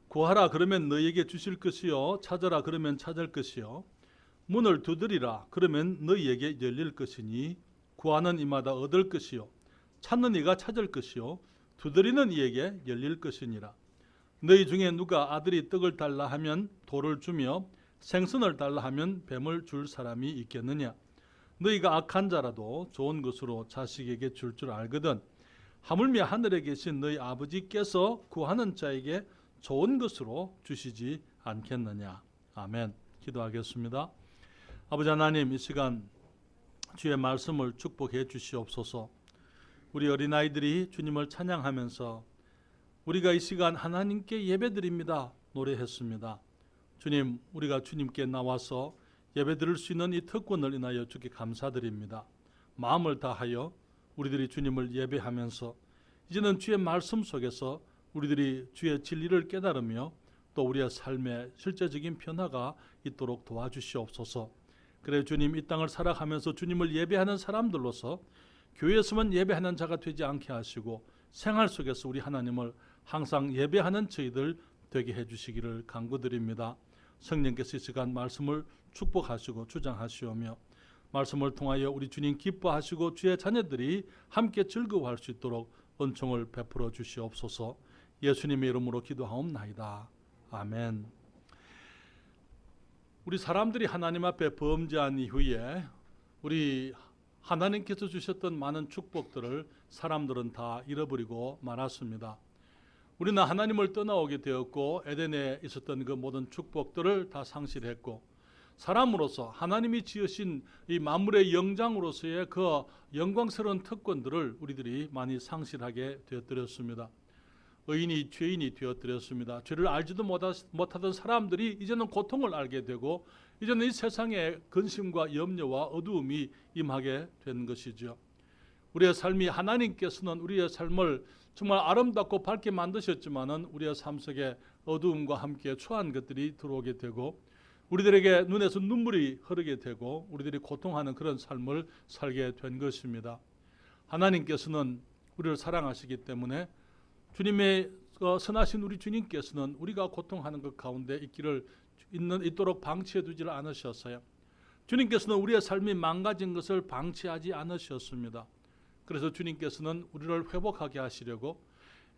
구하라 그러면 너희에게 주실 것이요 찾아라 그러면 찾을 것이요 문을 두드리라 그러면 너희에게 열릴 것이니 구하는 이마다 얻을 것이요 찾는 이가 찾을 것이요 두드리는 이에게 열릴 것이니라. 너희 중에 누가 아들이 떡을 달라 하면 돌을 주며 생선을 달라 하면 뱀을 줄 사람이 있겠느냐. 너희가 악한 자라도 좋은 것으로 자식에게 줄 줄 알거든 하물며 하늘에 계신 너희 아버지께서 구하는 자에게 좋은 것으로 주시지 않겠느냐. 아멘. 기도하겠습니다. 아버지 하나님, 이 시간 주의 말씀을 축복해 주시옵소서. 우리 어린아이들이 주님을 찬양하면서 우리가 이 시간 하나님께 예배드립니다 노래했습니다. 주님, 우리가 주님께 나와서 예배드릴 수 있는 이 특권을 인하여 주께 감사드립니다. 마음을 다하여 우리들이 주님을 예배하면서 이제는 주의 말씀 속에서 우리들이 주의 진리를 깨달으며 또 우리의 삶의 실제적인 변화가 있도록 도와주시옵소서. 그래 주님, 이 땅을 살아가면서 주님을 예배하는 사람들로서 교회에서만 예배하는 자가 되지 않게 하시고 생활 속에서 우리 하나님을 항상 예배하는 저희들 되게 해주시기를 간구드립니다. 성령께서 이 시간 말씀을 축복하시고 주장하시오며 말씀을 통하여 우리 주님 기뻐하시고 주의 자녀들이 함께 즐거워할 수 있도록 은총을 베풀어 주시옵소서. 예수님의 이름으로 기도하옵나이다. 아멘. 우리 사람들이 하나님 앞에 범죄한 이후에 우리 하나님께서 주셨던 많은 축복들을 사람들은 다 잃어버리고 말았습니다. 우리는 하나님을 떠나오게 되었고 에덴에 있었던 그 모든 축복들을 다 상실했고 사람으로서 하나님이 지으신 이 만물의 영장으로서의 그 영광스러운 특권들을 우리들이 많이 상실하게 되어뜨렸습니다. 의인이 죄인이 되어뜨렸습니다. 죄를 알지도 못하던 사람들이 이제는 고통을 알게 되고 이제는 이 세상에 근심과 염려와 어두움이 임하게 된 것이죠. 우리의 삶이 하나님께서는 우리의 삶을 정말 아름답고 밝게 만드셨지만은 우리의 삶 속에 어두움과 함께 추한 것들이 들어오게 되고 우리들에게 눈에서 눈물이 흐르게 되고 우리들이 고통하는 그런 삶을 살게 된 것입니다. 하나님께서는 우리를 사랑하시기 때문에 주님의 선하신 우리 주님께서는 우리가 고통하는 것 가운데 있도록 방치해 두지를 않으셨어요. 주님께서는 우리의 삶이 망가진 것을 방치하지 않으셨습니다. 그래서 주님께서는 우리를 회복하게 하시려고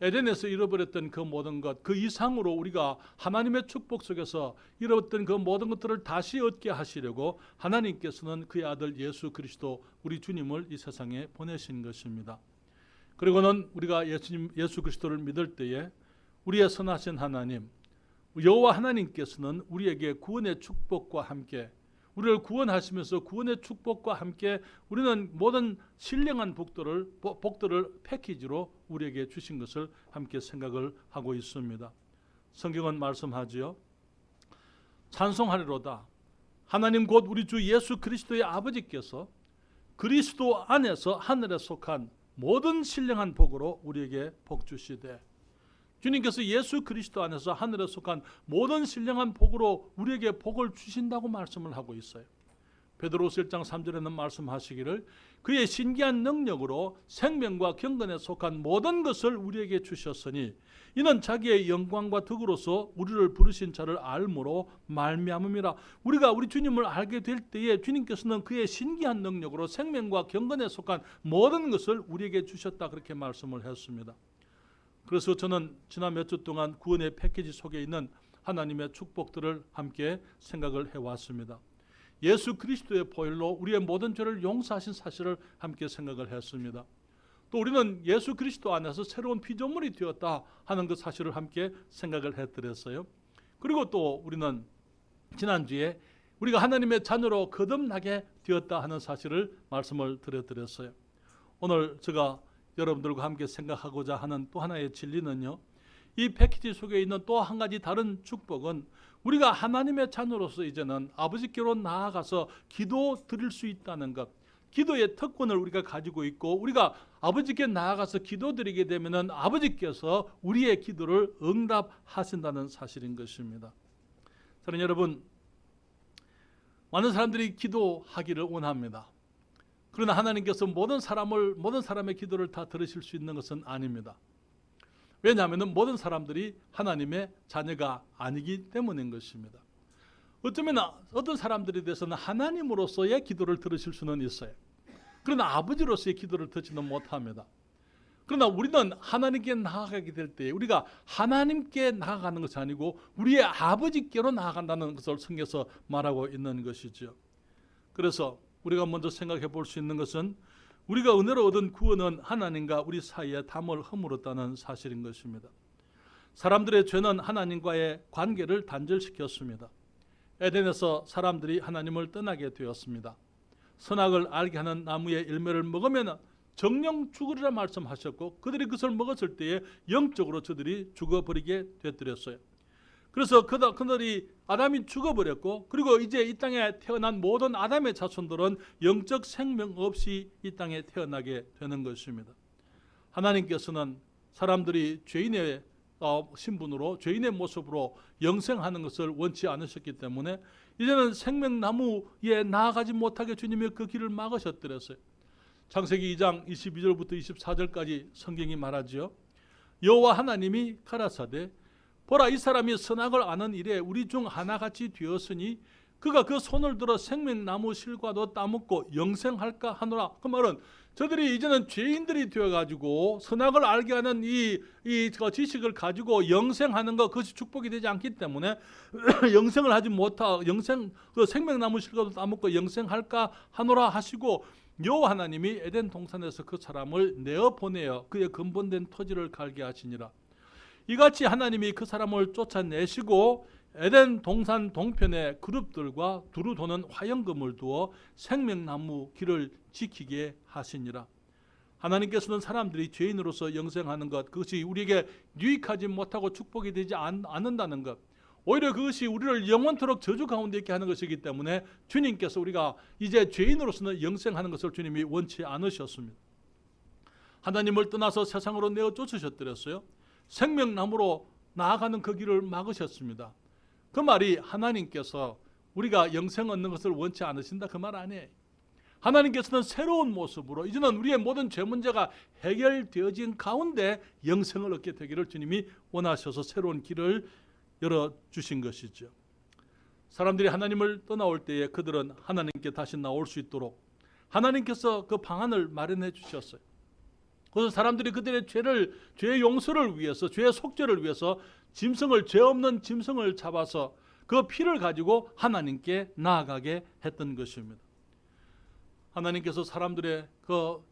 에덴에서 잃어버렸던 그 모든 것, 그 이상으로 우리가 하나님의 축복 속에서 잃어버렸던 그 모든 것들을 다시 얻게 하시려고 하나님께서는 그의 아들 예수 그리스도 우리 주님을 이 세상에 보내신 것입니다. 그리고는 우리가 예수 그리스도를 믿을 때에 우리의 선하신 하나님 여호와 하나님께서는 우리에게 구원의 축복과 함께 우리를 구원하시면서 구원의 축복과 함께 우리는 모든 신령한 복들을 패키지로 우리에게 주신 것을 함께 생각을 하고 있습니다. 성경은 말씀하지요. 찬송하리로다. 하나님 곧 우리 주 예수 그리스도의 아버지께서 그리스도 안에서 하늘에 속한 모든 신령한 복으로 우리에게 복 주시되 주님께서 예수 그리스도 안에서 하늘에 속한 모든 신령한 복으로 우리에게 복을 주신다고 말씀을 하고 있어요. 베드로서 1장 3절에는 말씀하시기를 그의 신기한 능력으로 생명과 경건에 속한 모든 것을 우리에게 주셨으니 이는 자기의 영광과 덕으로서 우리를 부르신 자를 알므로 말미암음이라. 우리가 우리 주님을 알게 될 때에 주님께서는 그의 신기한 능력으로 생명과 경건에 속한 모든 것을 우리에게 주셨다 그렇게 말씀을 했습니다. 그래서 저는 지난 몇 주 동안 구원의 패키지 속에 있는 하나님의 축복들을 함께 생각을 해왔습니다. 예수 그리스도의 보혈로 우리의 모든 죄를 용서하신 사실을 함께 생각을 했습니다. 또 우리는 예수 그리스도 안에서 새로운 피조물이 되었다 하는 그 사실을 함께 생각을 해드렸어요. 그리고 또 우리는 지난주에 우리가 하나님의 자녀로 거듭나게 되었다 하는 사실을 말씀을 드렸어요. 오늘 제가 여러분들과 함께 생각하고자 하는 또 하나의 진리는요, 이 패키지 속에 있는 또 한 가지 다른 축복은 우리가 하나님의 자녀로서 이제는 아버지께로 나아가서 기도 드릴 수 있다는 것, 기도의 특권을 우리가 가지고 있고 우리가 아버지께 나아가서 기도 드리게 되면은 아버지께서 우리의 기도를 응답하신다는 사실인 것입니다. 저는 여러분, 많은 사람들이 기도하기를 원합니다. 그러나 하나님께서 모든 사람의 기도를 다 들으실 수 있는 것은 아닙니다. 왜냐하면 모든 사람들이 하나님의 자녀가 아니기 때문인 것입니다. 어쩌면 어떤 사람들에 대해서는 하나님으로서의 기도를 들으실 수는 있어요. 그러나 아버지로서의 기도를 듣지는 못합니다. 그러나 우리는 하나님께 나아가게 될 때 우리가 하나님께 나아가는 것이 아니고 우리의 아버지께로 나아간다는 것을 성경에서 말하고 있는 것이죠. 그래서 우리가 먼저 생각해 볼 수 있는 것은 우리가 은혜로 얻은 구원은 하나님과 우리 사이에 담을 허물었다는 사실인 것입니다. 사람들의 죄는 하나님과의 관계를 단절시켰습니다. 에덴에서 사람들이 하나님을 떠나게 되었습니다. 선악을 알게 하는 나무의 열매를 먹으면 정령 죽으리라 말씀하셨고 그들이 그것을 먹었을 때에 영적으로 저들이 죽어버리게 되었어요. 그래서 그들이 아담이 죽어버렸고 그리고 이제 이 땅에 태어난 모든 아담의 자손들은 영적 생명 없이 이 땅에 태어나게 되는 것입니다. 하나님께서는 사람들이 죄인의 신분으로 죄인의 모습으로 영생하는 것을 원치 않으셨기 때문에 이제는 생명나무에 나아가지 못하게 주님이 그 길을 막으셨더랬어요. 창세기 2장 22절부터 24절까지 성경이 말하지요. 여호와 하나님이 가라사대 보라 이 사람이 선악을 아는 일에 우리 중 하나같이 되었으니 그가 그 손을 들어 생명나무 실과도 따먹고 영생할까 하노라. 그 말은 저들이 이제는 죄인들이 되어가지고 선악을 알게 하는 이 지식을 가지고 영생하는 것 그것이 축복이 되지 않기 때문에 영생을 하지 못하고 그 생명나무 실과도 따먹고 영생할까 하노라 하시고 여호와 하나님이 에덴 동산에서 그 사람을 내어 보내어 그의 근본된 토지를 갈게 하시니라. 이같이 하나님이 그 사람을 쫓아내시고 에덴 동산 동편에 그룹들과 두루 도는 화영금을 두어 생명나무 길을 지키게 하시니라. 하나님께서는 사람들이 죄인으로서 영생하는 것 그것이 우리에게 유익하지 못하고 축복이 되지 않는다는 것 오히려 그것이 우리를 영원토록 저주 가운데 있게 하는 것이기 때문에 주님께서 우리가 이제 죄인으로서는 영생하는 것을 주님이 원치 않으셨습니다. 하나님을 떠나서 세상으로 내어 쫓으셨더랬어요. 생명나무로 나아가는 그 길을 막으셨습니다. 그 말이 하나님께서 우리가 영생 얻는 것을 원치 않으신다 그 말 아니에요. 하나님께서는 새로운 모습으로 이제는 우리의 모든 죄 문제가 해결되어진 가운데 영생을 얻게 되기를 주님이 원하셔서 새로운 길을 열어주신 것이죠. 사람들이 하나님을 떠나올 때에 그들은 하나님께 다시 나올 수 있도록 하나님께서 그 방안을 마련해 주셨어요. 그래서 사람들이 그들의 죄의 용서를 위해서 죄의 속죄를 위해서 짐승을 죄 없는 짐승을 잡아서 그 피를 가지고 하나님께 나아가게 했던 것입니다. 하나님께서 사람들의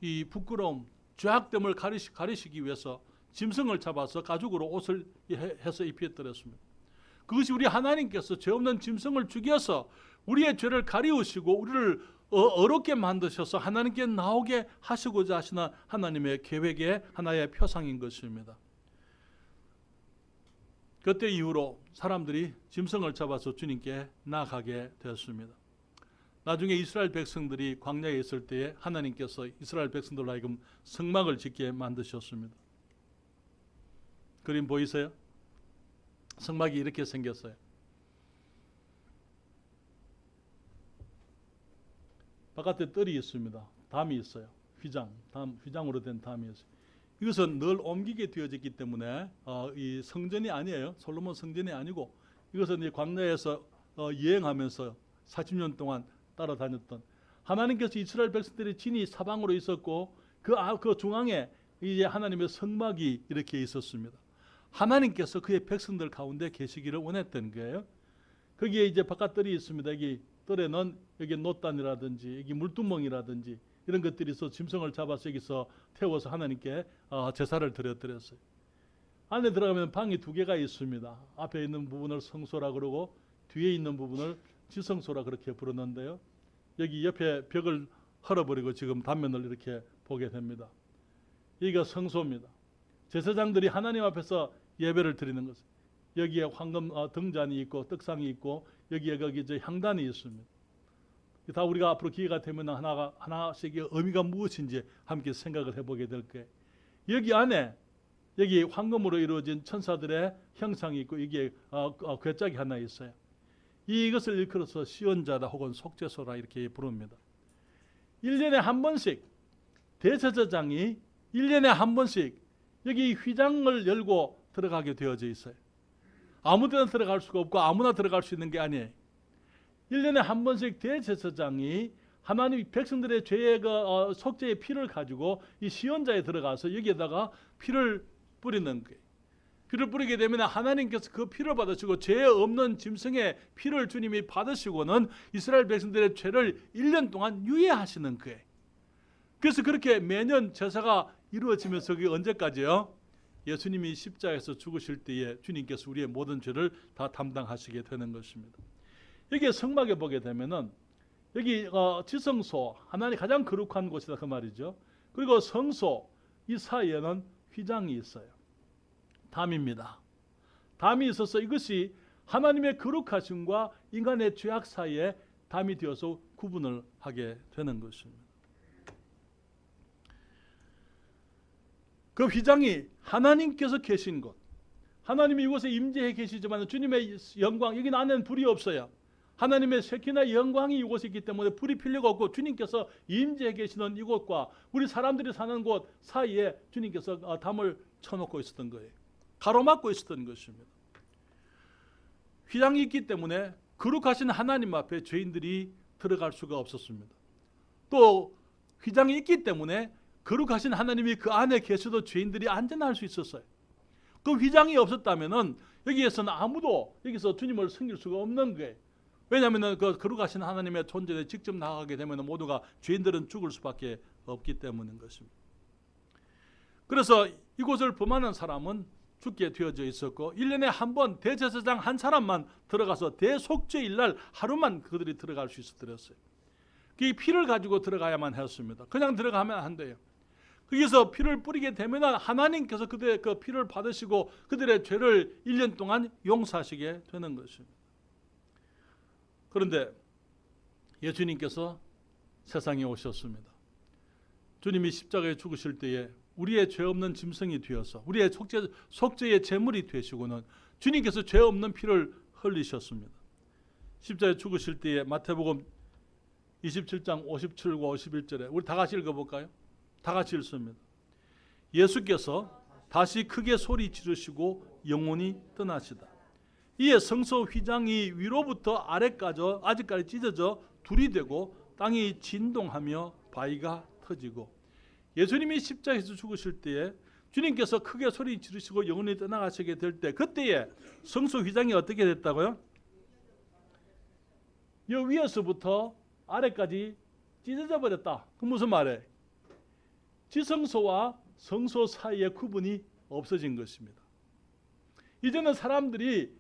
이 부끄러움, 죄악됨을 가리시기 위해서 짐승을 잡아서 가죽으로 옷을 해서 입혔더랬습니다. 그것이 우리 하나님께서 죄 없는 짐승을 죽여서 우리의 죄를 가리우시고 우리를 어렵게 만드셔서 하나님께 나오게 하시고자 하시는 하나님의 계획의 하나의 표상인 것입니다. 그때 이후로 사람들이 짐승을 잡아서 주님께 나아가게 되었습니다. 나중에 이스라엘 백성들이 광야에 있을 때에 하나님께서 이스라엘 백성들로 하여금 성막을 짓게 만드셨습니다. 그림 보이세요? 성막이 이렇게 생겼어요. 바깥에 뜰이 있습니다. 담이 있어요. 휘장으로 된 담이 있어요. 이것은 늘 옮기게 되어졌기 때문에 이 성전이 아니에요. 솔로몬 성전이 아니고 이것은 이 광야에서 여행하면서 40년 동안 따라다녔던 하나님께서 이스라엘 백성들의 진이 사방으로 있었고 그 중앙에 이제 하나님의 성막이 이렇게 있었습니다. 하나님께서 그의 백성들 가운데 계시기를 원했던 거예요. 거기에 이제 바깥뜰이 있습니다. 여기 뜰에는 여기 노단이라든지 여기 물두멍이라든지 이런 것들이 있어 짐승을 잡아서 여기서 태워서 하나님께 제사를 드렸어요. 안에 들어가면 방이 두 개가 있습니다. 앞에 있는 부분을 성소라 그러고 뒤에 있는 부분을 지성소라 그렇게 부르는데요. 여기 옆에 벽을 헐어버리고 지금 단면을 이렇게 보게 됩니다. 여기가 성소입니다. 제사장들이 하나님 앞에서 예배를 드리는 것은 여기에 황금 등잔이 있고 떡상이 있고 여기에 거기 향단이 있습니다. 다 우리가 앞으로 기회가 되면 하나씩 의미가 무엇인지 함께 생각을 해보게 될 거예요. 여기 안에 여기 황금으로 이루어진 천사들의 형상이 있고 여기에 궤짝이 하나 있어요. 이것을 일컬어서 시온자다 혹은 속죄소라 이렇게 부릅니다. 1년에 한 번씩 대제사장이 1년에 한 번씩 여기 휘장을 열고 들어가게 되어져 있어요. 아무 데나 들어갈 수가 없고 아무나 들어갈 수 있는 게 아니에요. 1년에 한 번씩 대제사장이 하나님 백성들의 죄의 속죄의 피를 가지고 이 시온자에 들어가서 여기에다가 피를 뿌리는 거예요. 피를 뿌리게 되면 하나님께서 그 피를 받으시고 죄 없는 짐승의 피를 주님이 받으시고는 이스라엘 백성들의 죄를 1년 동안 유예하시는 거예요. 그래서 그렇게 매년 제사가 이루어지면서 그게 언제까지요? 예수님이 십자가에서 죽으실 때에 주님께서 우리의 모든 죄를 다 담당하시게 되는 것입니다. 여기에 성막에 보게 되면은 여기 지성소, 하나님 가장 거룩한 곳이다 그 말이죠. 그리고 성소, 이 사이에는 휘장이 있어요. 담입니다. 담이 있어서 이것이 하나님의 거룩하심과 인간의 죄악 사이에 담이 되어서 구분을 하게 되는 것입니다. 그 휘장이 하나님께서 계신 곳, 하나님이 이곳에 임재해 계시지만 주님의 영광, 여기는 안에는 불이 없어요. 하나님의 세키나 영광이 이곳에 있기 때문에 불이 필요가 없고 주님께서 임재해 계시는 이곳과 우리 사람들이 사는 곳 사이에 주님께서 담을 쳐놓고 있었던 거예요. 가로막고 있었던 것입니다. 휘장이 있기 때문에 거룩하신 하나님 앞에 죄인들이 들어갈 수가 없었습니다. 또 휘장이 있기 때문에 거룩하신 하나님이 그 안에 계셔도 죄인들이 안전할 수 있었어요. 그 휘장이 없었다면은 여기에서는 아무도 여기서 주님을 섬길 수가 없는 거예요. 왜냐하면 그 거룩하신 하나님의 존재에 직접 나가게 되면 모두가 죄인들은 죽을 수밖에 없기 때문인 것입니다. 그래서 이곳을 범하는 사람은 죽게 되어져 있었고 1년에 한 번 대제사장 한 사람만 들어가서 대속죄일 날 하루만 그들이 들어갈 수 있었어요. 그 피를 가지고 들어가야만 했습니다. 그냥 들어가면 안 돼요. 거기서 피를 뿌리게 되면 하나님께서 그들의 그 피를 받으시고 그들의 죄를 1년 동안 용서하시게 되는 것입니다. 그런데 예수님께서 세상에 오셨습니다. 주님이 십자가에 죽으실 때에 우리의 죄 없는 짐승이 되어서 우리의 속죄의 제물이 되시고는 주님께서 죄 없는 피를 흘리셨습니다. 십자가에 죽으실 때에 마태복음 27장 57과 51절에 우리 다 같이 읽어볼까요? 다 같이 읽습니다. 예수께서 다시 크게 소리 지르시고 영원히 떠나시다. 이에 성소 휘장이 위로부터 아직까지 찢어져 둘이 되고 땅이 진동하며 바위가 터지고 예수님이 십자가에서 죽으실 때에 주님께서 크게 소리 지르시고 영원히 떠나가시게 될 때 그때에 성소 휘장이 어떻게 됐다고요? 이 위에서부터 아래까지 찢어져 버렸다. 그 무슨 말이에요? 지성소와 성소 사이의 구분이 없어진 것입니다. 이제는 사람들이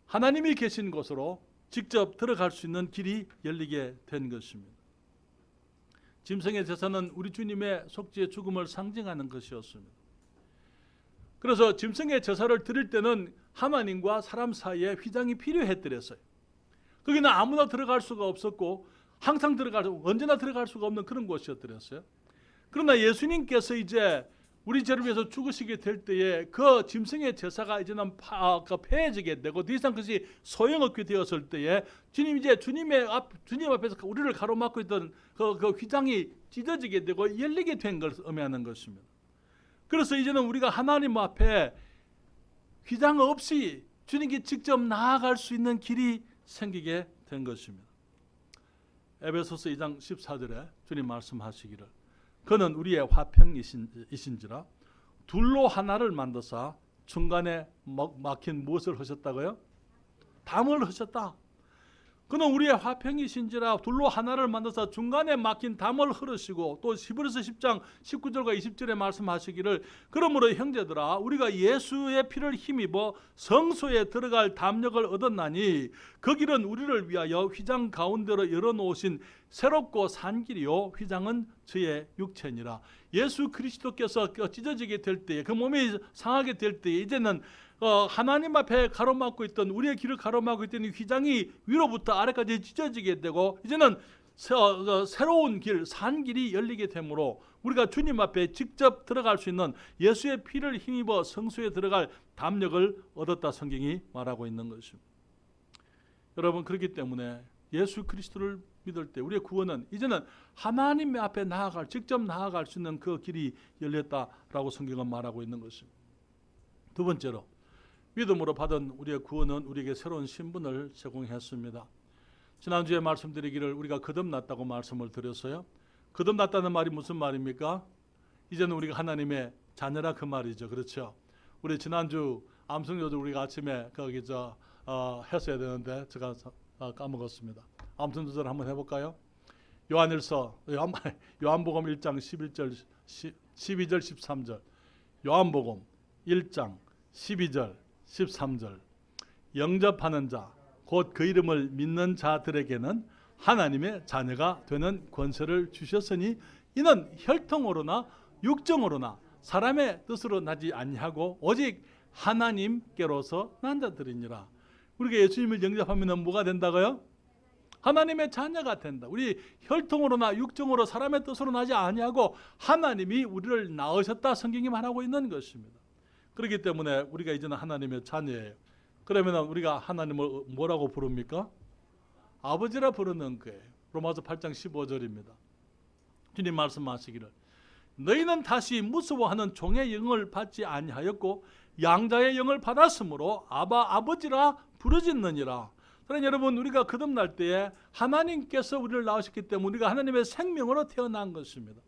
하나님이 계신 곳으로 직접 들어갈 수 있는 길이 열리게 된 것입니다. 짐승의 제사는 우리 주님의 속죄의 죽음을 상징하는 것이었습니다. 그래서 짐승의 제사를 드릴 때는 하나님과 사람 사이에 휘장이 필요했더랬어요. 거기는 아무나 들어갈 수가 없었고 항상 언제나 들어갈 수가 없는 그런 곳이었더랬어요. 그러나 예수님께서 이제 우리 죄를 위해서 죽으시게 될 때에 그 짐승의 제사가 이제는 폐해지게 되고 더 이상 그것이 소용없게 되었을 때에 주님 앞에서 우리를 가로막고 있던 그 휘장이 찢어지게 되고 열리게 된 것을 의미하는 것입니다. 그래서 이제는 우리가 하나님 앞에 휘장 없이 주님께 직접 나아갈 수 있는 길이 생기게 된 것입니다. 에베소서 2장 14절에 주님 말씀하시기를 그는 우리의 화평이신지라 둘로 하나를 만드사 중간에 막힌 무엇을 하셨다고요? 담을 하셨다. 그는 우리의 화평이신지라 둘로 하나를 만드사 중간에 막힌 담을 흐르시고 또 히브리서 10장 19절과 20절에 말씀하시기를 그러므로 형제들아 우리가 예수의 피를 힘입어 성소에 들어갈 담력을 얻었나니 그 길은 우리를 위하여 휘장 가운데로 열어놓으신 새롭고 산 길이요 휘장은 저의 육체니라. 예수 그리스도께서 찢어지게 될 때에 그 몸이 상하게 될 때에 이제는 하나님 앞에 가로막고 있던 우리의 길을 가로막고 있던 휘장이 위로부터 아래까지 찢어지게 되고 이제는 새로운 길, 산 길이 열리게 되므로 우리가 주님 앞에 직접 들어갈 수 있는 예수의 피를 힘입어 성소에 들어갈 담력을 얻었다 성경이 말하고 있는 것입니다. 여러분 그렇기 때문에 예수 그리스도를 믿을 때 우리의 구원은 이제는 하나님 앞에 직접 나아갈 수 있는 그 길이 열렸다라고 성경은 말하고 있는 것입니다. 두 번째로 믿음으로 받은 우리의 구원은 우리에게 새로운 신분을 제공했습니다. 지난주에 말씀드리기를 우리가 거듭났다고 말씀을 드렸어요. 거듭났다는 말이 무슨 말입니까? 이제는 우리가 하나님의 자녀라 그 말이죠. 그렇죠? 우리 지난주 암송요도 우리가 아침에 거기 했어야 되는데 제가 까먹었습니다. 암송요절 한번 해볼까요? 요한복음 1장 12절 13절 요한복음 1장 12절 13절 영접하는 자 곧 그 이름을 믿는 자들에게는 하나님의 자녀가 되는 권세를 주셨으니 이는 혈통으로나 육정으로나 사람의 뜻으로 나지 아니하고 오직 하나님께로서 난 자들이니라. 우리가 예수님을 영접하면 뭐가 된다고요? 하나님의 자녀가 된다. 우리 혈통으로나 육정으로 사람의 뜻으로 나지 아니하고 하나님이 우리를 낳으셨다 성경이 말하고 있는 것입니다. 그렇기 때문에 우리가 이제는 하나님의 자녀예요. 그러면 우리가 하나님을 뭐라고 부릅니까? 아버지라 부르는 거예요. 로마서 8장 15절입니다. 주님 말씀하시기를 너희는 다시 무서워하는 종의 영을 받지 아니하였고 양자의 영을 받았으므로 아버지라 부르짖느니라. 그러나 여러분 우리가 거듭날 때에 하나님께서 우리를 낳으셨기 때문에 우리가 하나님의 생명으로 태어난 것입니다.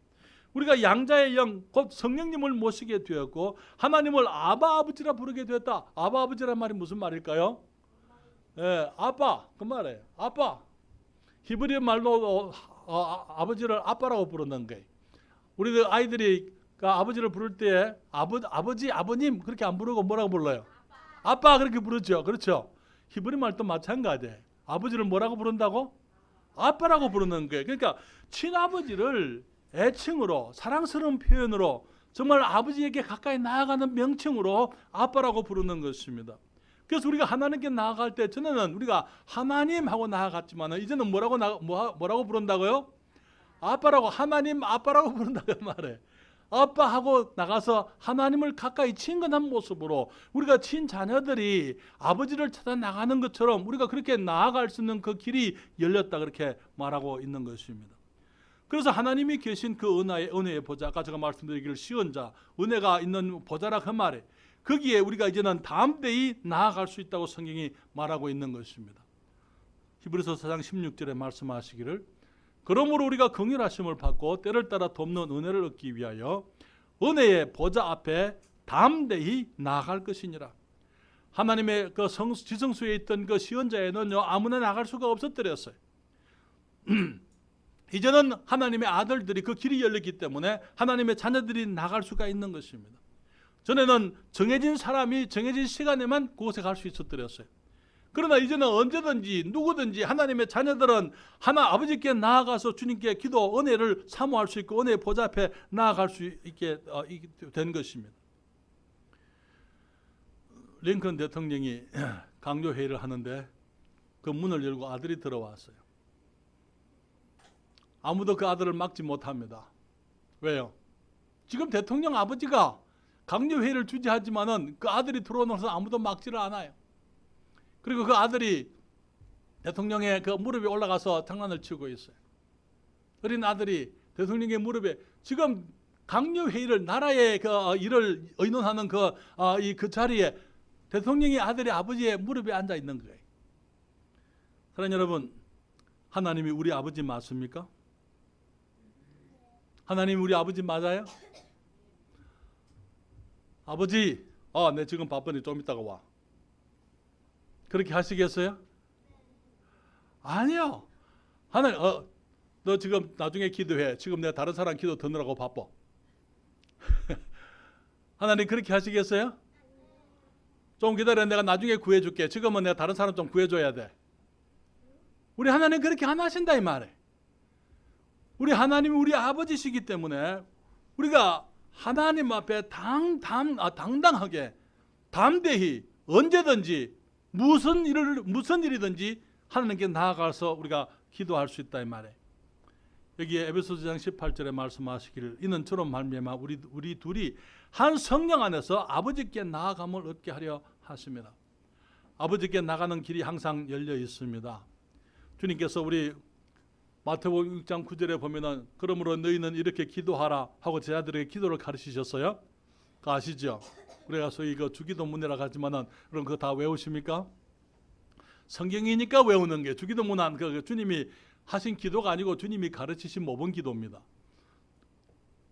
우리가 양자의 영 곧 성령님을 모시게 되었고 하나님을 아버지라 부르게 되었다. 아버지란 말이 무슨 말일까요? 아빠 그 말이에요. 아빠 히브리 말로 아버지를 아빠라고 부르는 거예요. 우리들 아이들이 아버지를 부를 때 아버지 아버님 그렇게 안 부르고 뭐라고 불러요? 아빠 그렇게 부르죠. 그렇죠? 히브리 말도 마찬가지예요. 아버지를 뭐라고 부른다고? 아빠라고 부르는 거예요. 그러니까 친아버지를 애칭으로 사랑스러운 표현으로 정말 아버지에게 가까이 나아가는 명칭으로 아빠라고 부르는 것입니다. 그래서 우리가 하나님께 나아갈 때 전에는 우리가 하나님 하고 나아갔지만 이제는 뭐라고 부른다고요? 아빠라고 하나님 아빠라고 부른다고 말해. 아빠하고 나가서 하나님을 가까이 친근한 모습으로 우리가 친자녀들이 아버지를 찾아 나가는 것처럼 우리가 그렇게 나아갈 수 있는 그 길이 열렸다 그렇게 말하고 있는 것입니다. 그래서 하나님이 계신 그 은혜의 보좌, 아까 제가 말씀드리기를 시은 자, 은혜가 있는 보좌라 그 말에 거기에 우리가 이제는 다음 때에 나아갈 수 있다고 성경이 말하고 있는 것입니다. 히브리서 4장 16절에 말씀하시기를 그러므로 우리가 긍휼하심을 받고 때를 따라 돕는 은혜를 얻기 위하여 은혜의 보좌 앞에 담대히 나아갈 것이니라. 하나님의 그 지성소에 있던 그 시언자에는요 아무나 나갈 수가 없었더랬어요. 이제는 하나님의 아들들이 그 길이 열렸기 때문에 하나님의 자녀들이 나갈 수가 있는 것입니다. 전에는 정해진 사람이 정해진 시간에만 그곳에 갈 수 있었더랬어요. 그러나 이제는 언제든지 누구든지 하나님의 자녀들은 아버지께 나아가서 주님께 기도 은혜를 사모할 수 있고 은혜의 보좌 앞에 나아갈 수 있게 된 것입니다. 링컨 대통령이 강요회의를 하는데 그 문을 열고 아들이 들어왔어요. 아무도 그 아들을 막지 못합니다. 왜요? 지금 대통령 아버지가 강요회의를 주재하지만은 그 아들이 들어오면서 아무도 막지를 않아요. 그리고 그 아들이 대통령의 그 무릎에 올라가서 장난을 치고 있어요. 어린 아들이 대통령의 무릎에 지금 강요회의를 나라의 그 일을 의논하는 그 자리에 대통령의 아들이 아버지의 무릎에 앉아 있는 거예요. 사랑하는 여러분, 하나님이 우리 아버지 맞습니까? 하나님이 우리 아버지 맞아요? 아버지, 내 지금 바쁘니 좀 이따가 와. 그렇게 하시겠어요? 아니요. 하나님, 너 지금 나중에 기도해. 지금 내가 다른 사람 기도 듣느라고 바빠. 하나님 그렇게 하시겠어요? 좀 기다려. 내가 나중에 구해줄게. 지금은 내가 다른 사람 좀 구해줘야 돼. 우리 하나님 그렇게 안 하신다 이 말이에요. 우리 하나님이 우리 아버지시기 때문에 우리가 하나님 앞에 당당하게 담대히 언제든지 무슨 일이든지 하나님께 나아가서 우리가 기도할 수 있다 이 말이에요. 여기에 에베소서 2장 18절에 말씀하시기를 이는 저로 말미암아 우리 둘이 한 성령 안에서 아버지께 나아감을 얻게 하려 하십니다. 아버지께 나가는 길이 항상 열려 있습니다. 주님께서 우리 마태복음 6장 9절에 보면은 그러므로 너희는 이렇게 기도하라 하고 제자들에게 기도를 가르치셨어요. 그거 아시죠? 우리가 소위 이거 주기도문이라고 하지만은 그럼 그거 다 외우십니까? 성경이니까 외우는 게 주기도문은 그 주님이 하신 기도가 아니고 주님이 가르치신 모범 기도입니다.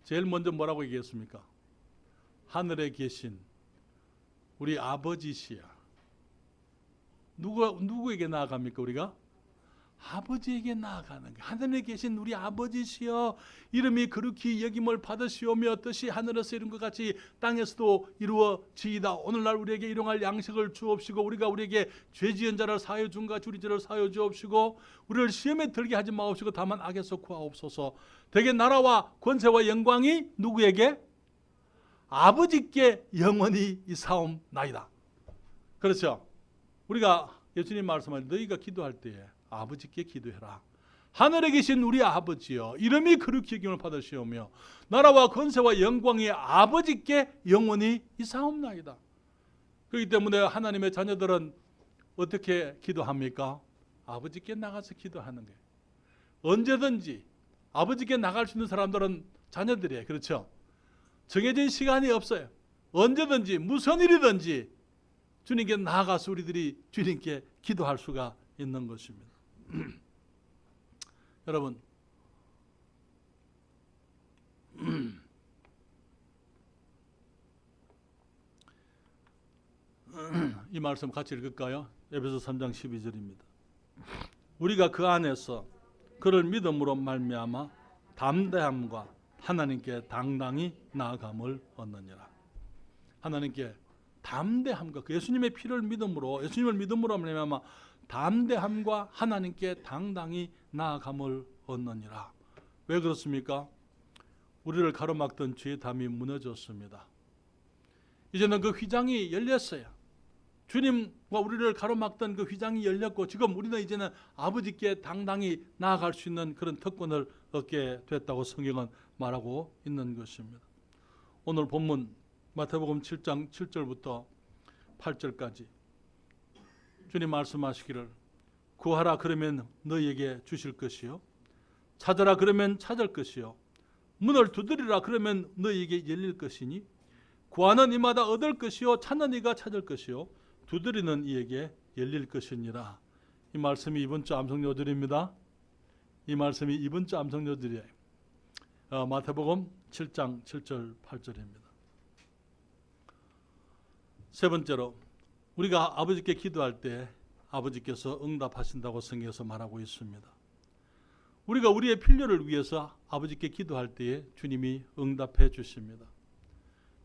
제일 먼저 뭐라고 얘기했습니까? 하늘에 계신 우리 아버지시여. 누구에게 나아갑니까 우리가? 아버지에게 나아가는 거예요. 하늘에 계신 우리 아버지시여 이름이 거룩히 여김을 받으시오며 뜻이 하늘에서 이룬 것 같이 땅에서도 이루어지이다. 오늘날 우리에게 일용할 양식을 주옵시고 우리가 우리에게 죄 지은 자를 사하여 준 같이 우리 죄를 사하여 주옵시고 우리를 시험에 들게 하지 마옵시고 다만 악에서 구하옵소서. 되게 나라와 권세와 영광이 누구에게? 아버지께 영원히 이사옵나이다. 그렇죠? 우리가 예수님 말씀을 너희가 기도할 때에 아버지께 기도해라. 하늘에 계신 우리 아버지여 이름이 거룩히 여김을 받으시오며 나라와 권세와 영광이 아버지께 영원히 이사옵나이다. 그렇기 때문에 하나님의 자녀들은 어떻게 기도합니까? 아버지께 나가서 기도하는 거예요. 언제든지 아버지께 나갈 수 있는 사람들은 자녀들이에요. 그렇죠? 정해진 시간이 없어요. 언제든지 무슨 일이든지 주님께 나아가서 우리들이 주님께 기도할 수가 있는 것입니다. 여러분 이 말씀 같이 읽을까요? 에베소 3장 12절입니다. 우리가 그 안에서 그를 믿음으로 말미암아 담대함과 하나님께 당당히 나아감을 얻느니라. 하나님께 담대함과 그 예수님의 피를 믿음으로 예수님을 믿음으로 말미암아 담대함과 하나님께 당당히 나아감을 얻느니라. 왜 그렇습니까? 우리를 가로막던 죄의 담이 무너졌습니다. 이제는 그 휘장이 열렸어요. 주님과 우리를 가로막던 그 휘장이 열렸고 지금 우리는 이제는 아버지께 당당히 나아갈 수 있는 그런 특권을 얻게 됐다고 성경은 말하고 있는 것입니다. 오늘 본문 마태복음 7장 7절부터 8절까지 주님 말씀하시기를 구하라 그러면 너희에게 주실 것이요 찾아라 그러면 찾을 것이요 문을 두드리라 그러면 너희에게 열릴 것이니 구하는 이마다 얻을 것이요 찾는 이가 찾을 것이요 두드리는 이에게 열릴 것이니라. 이 말씀이 이번 주 암송요절입니다. 이 말씀이 이번 주 암송요절이에요. 마태복음 7장 7절 8절입니다. 세 번째로 우리가 아버지께 기도할 때 아버지께서 응답하신다고 성경에서 말하고 있습니다. 우리가 우리의 필요를 위해서 아버지께 기도할 때에 주님이 응답해 주십니다.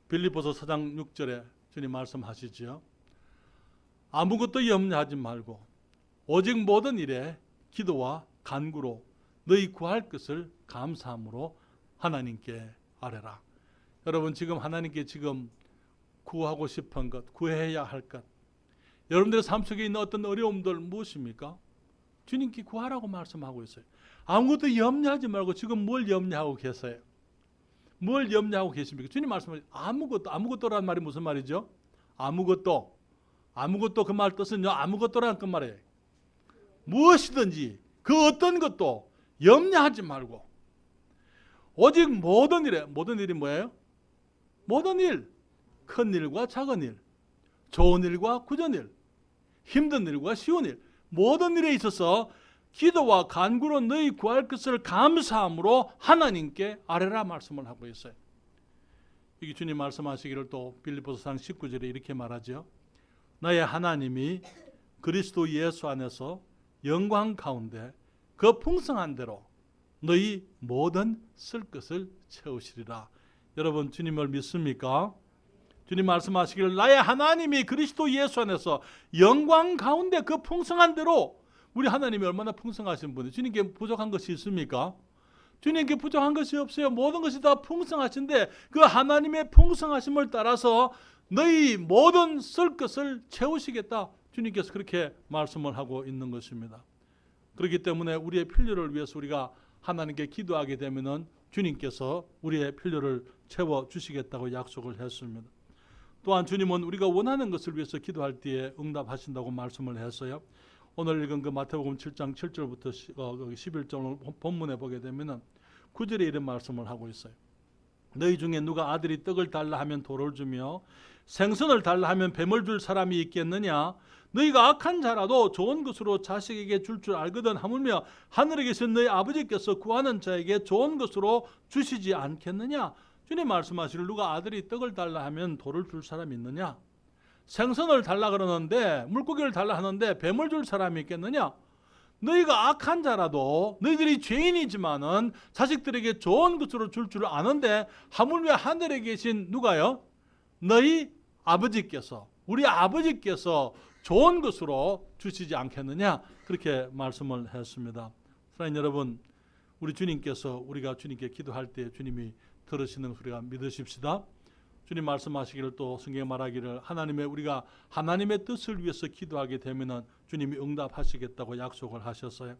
빌립보서 4장 6절에 주님 말씀하시죠. 아무것도 염려하지 말고 오직 모든 일에 기도와 간구로 너희 구할 것을 감사함으로 하나님께 아뢰라. 여러분 지금 하나님께 지금 구하고 싶은 것, 구해야 할 것, 여러분들의 삶 속에 있는 어떤 어려움들 무엇입니까? 주님께 구하라고 말씀하고 있어요. 아무것도 염려하지 말고 지금 뭘 염려하고 계세요? 뭘 염려하고 계십니까? 주님 말씀하시죠. 아무것도라는 말이 무슨 말이죠? 아무것도 그 말 뜻은요. 아무것도라는 그 말이에요. 무엇이든지 그 어떤 것도 염려하지 말고 오직 모든 일이 뭐예요? 모든 일, 큰 일과 작은 일, 좋은 일과 굳은 일, 힘든 일과 쉬운 일, 모든 일에 있어서 기도와 간구로 너희 구할 것을 감사함으로 하나님께 아뢰라 말씀을 하고 있어요. 여기 주님 말씀하시기를 또 빌립보서 4장 19절에 이렇게 말하죠. 너의 하나님이 그리스도 예수 안에서 영광 가운데 그 풍성한 대로 너희 모든 쓸 것을 채우시리라. 여러분 주님을 믿습니까? 주님 말씀하시기를 나의 하나님이 그리스도 예수 안에서 영광 가운데 그 풍성한 대로 우리 하나님이 얼마나 풍성하신 분이 주님께 부족한 것이 있습니까? 주님께 부족한 것이 없어요. 모든 것이 다 풍성하신데 그 하나님의 풍성하심을 따라서 너희 모든 쓸 것을 채우시겠다. 주님께서 그렇게 말씀을 하고 있는 것입니다. 그렇기 때문에 우리의 필요를 위해서 우리가 하나님께 기도하게 되면은 주님께서 우리의 필요를 채워주시겠다고 약속을 했습니다. 또한 주님은 우리가 원하는 것을 위해서 기도할 때에 응답하신다고 말씀을 했어요. 오늘 읽은 그 마태복음 7장 7절부터 11절 본문에 보게 되면은 9절에 이런 말씀을 하고 있어요. 너희 중에 누가 아들이 떡을 달라 하면 돌을 주며 생선을 달라 하면 뱀을 줄 사람이 있겠느냐? 너희가 악한 자라도 좋은 것으로 자식에게 줄 줄 알거든 하물며 하늘에 계신 너희 아버지께서 구하는 자에게 좋은 것으로 주시지 않겠느냐? 주님 말씀하시를 누가 아들이 떡을 달라 하면 돌을 줄 사람이 있느냐? 생선을 달라 그러는데 물고기를 달라 하는데 뱀을 줄 사람이 있겠느냐? 너희가 악한 자라도 너희들이 죄인이지만은 자식들에게 좋은 것으로 줄 줄 아는데 하물며 하늘에 계신 누가요? 너희 아버지께서 우리 아버지께서 좋은 것으로 주시지 않겠느냐? 그렇게 말씀을 했습니다. 사랑하는 여러분, 우리 주님께서 우리가 주님께 기도할 때 주님이 들으시는 소리가 믿으십시다. 주님 말씀하시기를 또 성경에 말하기를 우리가 하나님의 뜻을 위해서 기도하게 되면은 주님이 응답하시겠다고 약속을 하셨어요.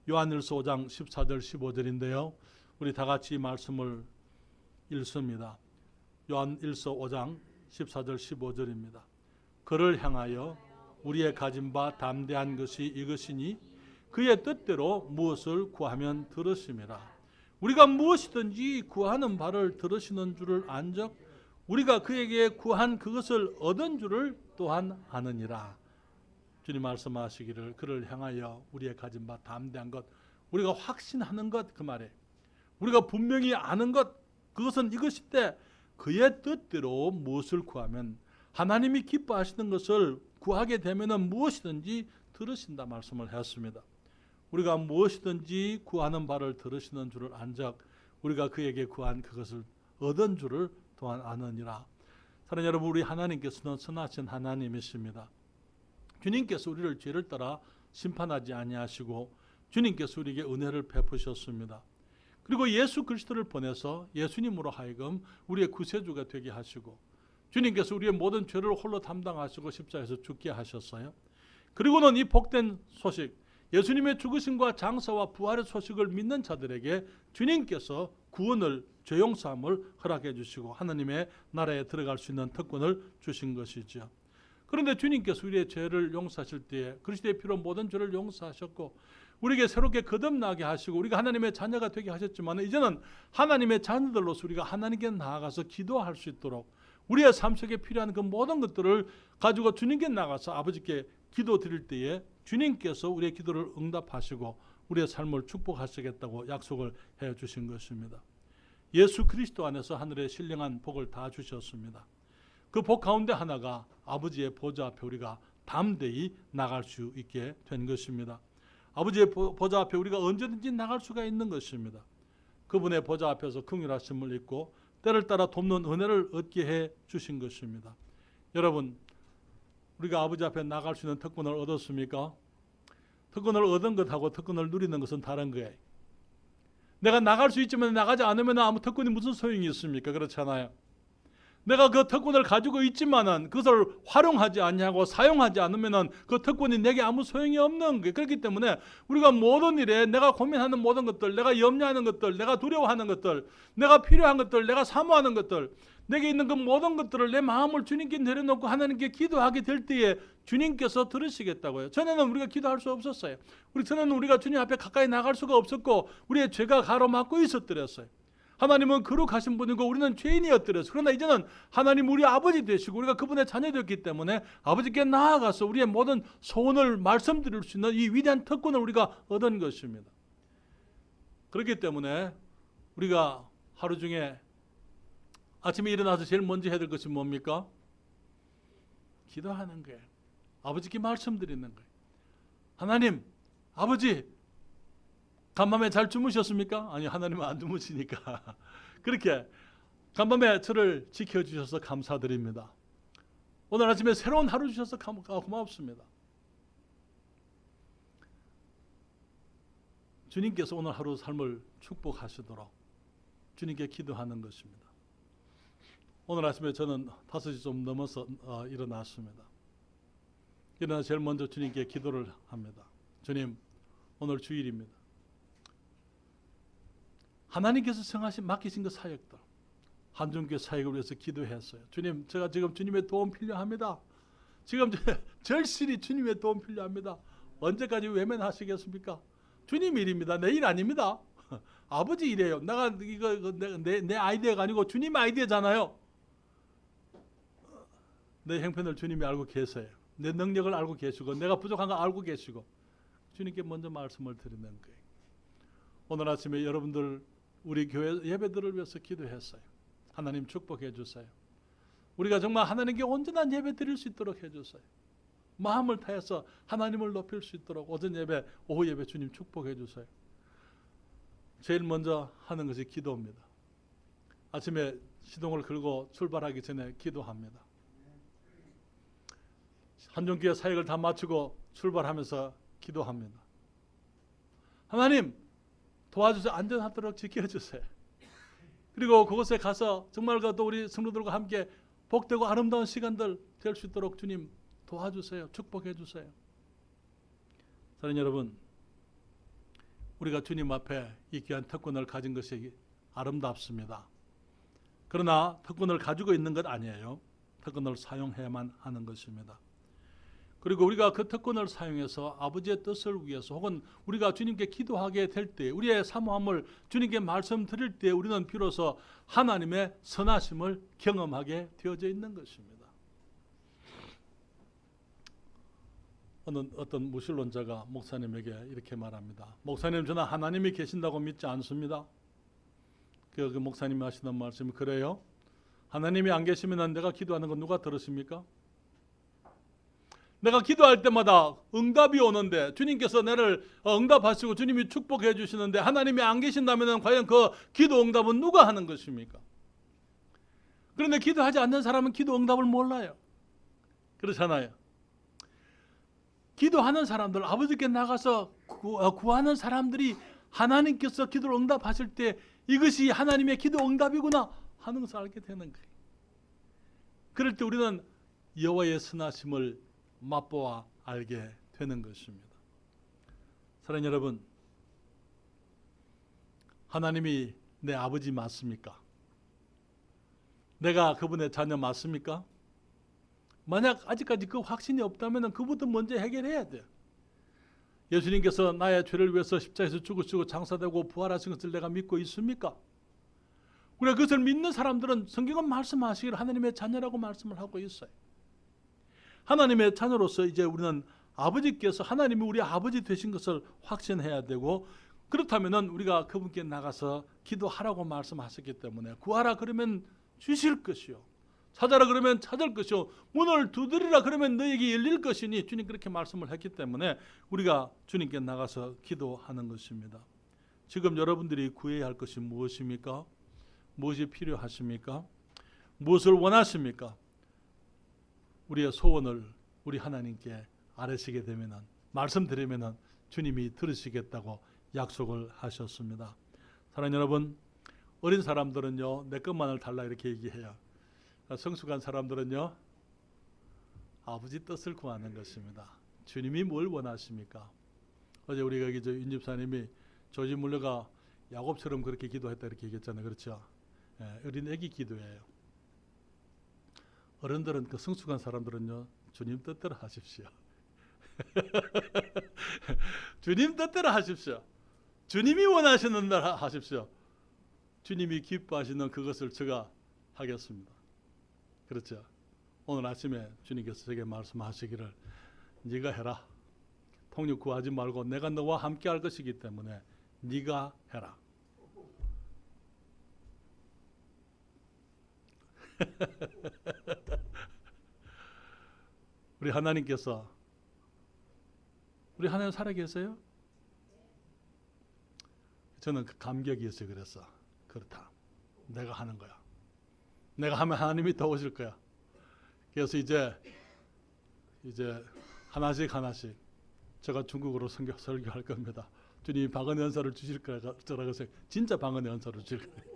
요한일서 5장 14절 15절인데요. 우리 다 같이 말씀을 읽습니다. 요한일서 5장 14절 15절입니다. 그를 향하여 우리의 가진 바 담대한 것이 이것이니 그의 뜻대로 무엇을 구하면 들으심이라. 우리가 무엇이든지 구하는 바를 들으시는 줄을 안적 우리가 그에게 구한 그것을 얻은 줄을 또한 아느니라. 주님 말씀하시기를 그를 향하여 우리의 가진 바 담대한 것, 우리가 확신하는 것, 그 말에 우리가 분명히 아는 것, 그것은 이것인데 그의 뜻대로 무엇을 구하면 하나님이 기뻐하시는 것을 구하게 되면 무엇이든지 들으신다 말씀을 했습니다. 우리가 무엇이든지 구하는 바를 들으시는 줄을 안적 우리가 그에게 구한 그것을 얻은 줄을 또한 아느니라. 사랑하는 여러분, 우리 하나님께서는 선하신 하나님이십니다. 주님께서 우리를 죄를 따라 심판하지 아니하시고 주님께서 우리에게 은혜를 베푸셨습니다. 그리고 예수 그리스도를 보내서 예수님으로 하여금 우리의 구세주가 되게 하시고 주님께서 우리의 모든 죄를 홀로 담당하시고 십자가에서 죽게 하셨어요. 그리고는 이 복된 소식, 예수님의 죽으심과 장사와 부활의 소식을 믿는 자들에게 주님께서 구원을 죄용서함을 허락해 주시고 하나님의 나라에 들어갈 수 있는 특권을 주신 것이죠. 그런데 주님께서 우리의 죄를 용서하실 때에 그리스도의 피로 모든 죄를 용서하셨고 우리에게 새롭게 거듭나게 하시고 우리가 하나님의 자녀가 되게 하셨지만 이제는 하나님의 자녀들로서 우리가 하나님께 나아가서 기도할 수 있도록 우리의 삶 속에 필요한 그 모든 것들을 가지고 주님께 나가서 아버지께 기도 드릴 때에 주님께서 우리의 기도를 응답하시고 우리의 삶을 축복하시겠다고 약속을 해 주신 것입니다. 예수 그리스도 안에서 하늘의 신령한 복을 다 주셨습니다. 그 복 가운데 하나가 아버지의 보좌 앞에 우리가 담대히 나갈 수 있게 된 것입니다. 아버지의 보좌 앞에 우리가 언제든지 나갈 수가 있는 것입니다. 그분의 보좌 앞에서 긍휼하심을 입고 때를 따라 돕는 은혜를 얻게 해 주신 것입니다. 여러분, 우리가 아버지 앞에 나갈 수 있는 특권을 얻었습니까? 특권을 얻은 것하고 특권을 누리는 것은 다른 거예요. 내가 나갈 수 있지만 나가지 않으면 아무 특권이 무슨 소용이 있습니까? 그렇잖아요. 내가 그 특권을 가지고 있지만은 그것을 활용하지 않냐고 사용하지 않으면은 그 특권이 내게 아무 소용이 없는 거예요. 그렇기 때문에 우리가 모든 일에 내가 고민하는 모든 것들, 내가 염려하는 것들, 내가 두려워하는 것들, 내가 필요한 것들, 내가 사모하는 것들, 내게 있는 그 모든 것들을 내 마음을 주님께 내려놓고 하나님께 기도하게 될 때에 주님께서 들으시겠다고요. 전에는 우리가 기도할 수 없었어요. 전에는 우리가 주님 앞에 가까이 나갈 수가 없었고 우리의 죄가 가로막고 있었더랬어요. 하나님은 거룩하신 분이고 우리는 죄인이었더랬어요. 그러나 이제는 하나님 우리 아버지 되시고 우리가 그분의 자녀되었기 때문에 아버지께 나아가서 우리의 모든 소원을 말씀드릴 수 있는 이 위대한 특권을 우리가 얻은 것입니다. 그렇기 때문에 우리가 하루 중에 아침에 일어나서 제일 먼저 해야 될 것이 뭡니까? 기도하는 거예요. 아버지께 말씀드리는 거예요. 하나님, 아버지, 간밤에 잘 주무셨습니까? 아니, 하나님은 안 주무시니까. 그렇게 간밤에 저를 지켜주셔서 감사드립니다. 오늘 아침에 새로운 하루 주셔서 고맙습니다. 주님께서 오늘 하루 삶을 축복하시도록 주님께 기도하는 것입니다. 오늘 아침에 저는 5시 좀 넘어서 일어났습니다. 일어나 제일 먼저 주님께 기도를 합니다. 주님, 오늘 주일입니다. 하나님께서 맡기신 그 사역들, 한중교회 사역을 위해서 기도했어요. 주님, 제가 지금 주님의 도움 필요합니다. 지금 절실히 주님의 도움 필요합니다. 언제까지 외면하시겠습니까? 주님 일입니다. 내 일 아닙니다. 아버지 일이에요. 내가 이거 내 아이디어가 아니고 주님 아이디어잖아요. 내 형편을 주님이 알고 계세요. 내 능력을 알고 계시고 내가 부족한 거 알고 계시고 주님께 먼저 말씀을 드리는 거예요. 오늘 아침에 여러분들 우리 교회 예배들을 위해서 기도했어요. 하나님 축복해 주세요. 우리가 정말 하나님께 온전한 예배 드릴 수 있도록 해주세요. 마음을 다해서 하나님을 높일 수 있도록 오전 예배, 오후 예배 주님 축복해 주세요. 제일 먼저 하는 것이 기도입니다. 아침에 시동을 걸고 출발하기 전에 기도합니다. 한종교회 사역을 다 마치고 출발하면서 기도합니다. 하나님 도와주세요. 안전하도록 지켜주세요. 그리고 그곳에 가서 정말 또 우리 성도들과 함께 복되고 아름다운 시간들 될 수 있도록 주님 도와주세요. 축복해 주세요. 사랑하는 여러분, 우리가 주님 앞에 이 귀한 특권을 가진 것이 아름답습니다. 그러나 특권을 가지고 있는 것 아니에요. 특권을 사용해야만 하는 것입니다. 그리고 우리가 그 특권을 사용해서 아버지의 뜻을 위해서 혹은 우리가 주님께 기도하게 될 때 우리의 사모함을 주님께 말씀드릴 때 우리는 비로소 하나님의 선하심을 경험하게 되어져 있는 것입니다. 어떤 무신론자가 목사님에게 이렇게 말합니다. 목사님, 저는 하나님이 계신다고 믿지 않습니다. 그 목사님이 하시는 말씀이 그래요? 하나님이 안 계시면 내가 기도하는 거 누가 들으십니까? 내가 기도할 때마다 응답이 오는데 주님께서 나를 응답하시고 주님이 축복해 주시는데 하나님이 안 계신다면 과연 그 기도 응답은 누가 하는 것입니까? 그런데 기도하지 않는 사람은 기도 응답을 몰라요. 그렇잖아요. 기도하는 사람들, 아버지께 나가서 구하는 사람들이 하나님께서 기도를 응답하실 때 이것이 하나님의 기도 응답이구나 하는 것을 알게 되는 거예요. 그럴 때 우리는 여호와의 선하심을 맛보아 알게 되는 것입니다. 사랑하는 여러분, 하나님이 내 아버지 맞습니까? 내가 그분의 자녀 맞습니까? 만약 아직까지 그 확신이 없다면 그부터 먼저 해결해야 돼요. 예수님께서 나의 죄를 위해서 십자가에서 죽으시고 장사되고 부활하신 것을 내가 믿고 있습니까? 우리가 그것을 믿는 사람들은 성경은 말씀하시기를 하나님의 자녀라고 말씀을 하고 있어요. 하나님의 자녀로서 이제 우리는 아버지께서 하나님이 우리 아버지 되신 것을 확신해야 되고, 그렇다면 우리가 그분께 나가서 기도하라고 말씀하셨기 때문에 구하라 그러면 주실 것이요, 찾아라 그러면 찾을 것이요, 문을 두드리라 그러면 너에게 열릴 것이니 주님 그렇게 말씀을 했기 때문에 우리가 주님께 나가서 기도하는 것입니다. 지금 여러분들이 구해야 할 것이 무엇입니까? 무엇이 필요하십니까? 무엇을 원하십니까? 우리의 소원을 우리 하나님께 아뢰시게 되면, 말씀드리면 주님이 들으시겠다고 약속을 하셨습니다. 사랑하는 여러분, 어린 사람들은요 내 것만을 달라 이렇게 얘기해요. 성숙한 사람들은요 아버지 뜻을 구하는 것입니다. 주님이 뭘 원하십니까? 어제 우리가 여기 윤 집사님이 조지 물러가 야곱처럼 그렇게 기도했다 이렇게 얘기했잖아요. 그렇죠? 어린 애기 기도예요. 어른들은, 그 성숙한 사람들은요 주님 뜻대로 하십시오. 주님 뜻대로 하십시오. 주님이 원하시는 날 하십시오. 주님이 기뻐하시는 그것을 제가 하겠습니다. 그렇죠? 오늘 아침에 주님께서 제게 말씀하시기를 네가 해라. 통역 구하지 말고 내가 너와 함께 할 것이기 때문에 네가 해라. 우리 하나님께서, 우리 하나님 살아계세요? 저는 그 감격이 있어요. 그래서 그렇다, 내가 하는 거야. 내가 하면 하나님이 도우실 거야. 그래서 이제 하나씩 제가 중국어로 설교할 겁니다. 주님이 박은혜 은사를 주실 거라고 해서 진짜 박은혜 은사를 주실 거예요.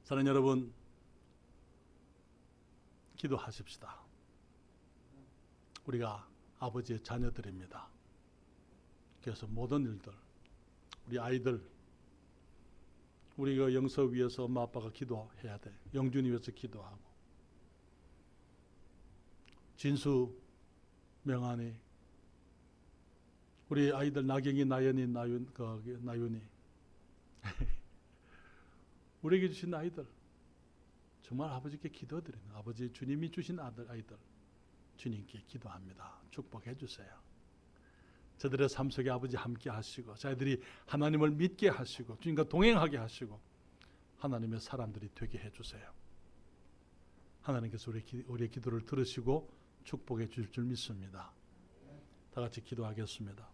사랑하는 여러분, 기도하십시다. 우리가 아버지의 자녀들입니다. 그래서 모든 일들, 우리 아이들, 우리가 영서 위해서 엄마 아빠가 기도해야 돼. 영준이 위해서 기도하고, 진수, 명한이, 우리 아이들 나경이, 나연이, 나윤이 우리에게 주신 아이들 정말 아버지께 기도드리는, 아버지 주님이 주신 아이들 주님께 기도합니다. 축복해 주세요. 저들의 삶 속에 아버지 함께 하시고, 저희들이 하나님을 믿게 하시고, 주님과 동행하게 하시고, 하나님의 사람들이 되게 해주세요. 하나님께서 우리의 기도를 들으시고 축복해 주실 줄 믿습니다. 다 같이 기도하겠습니다.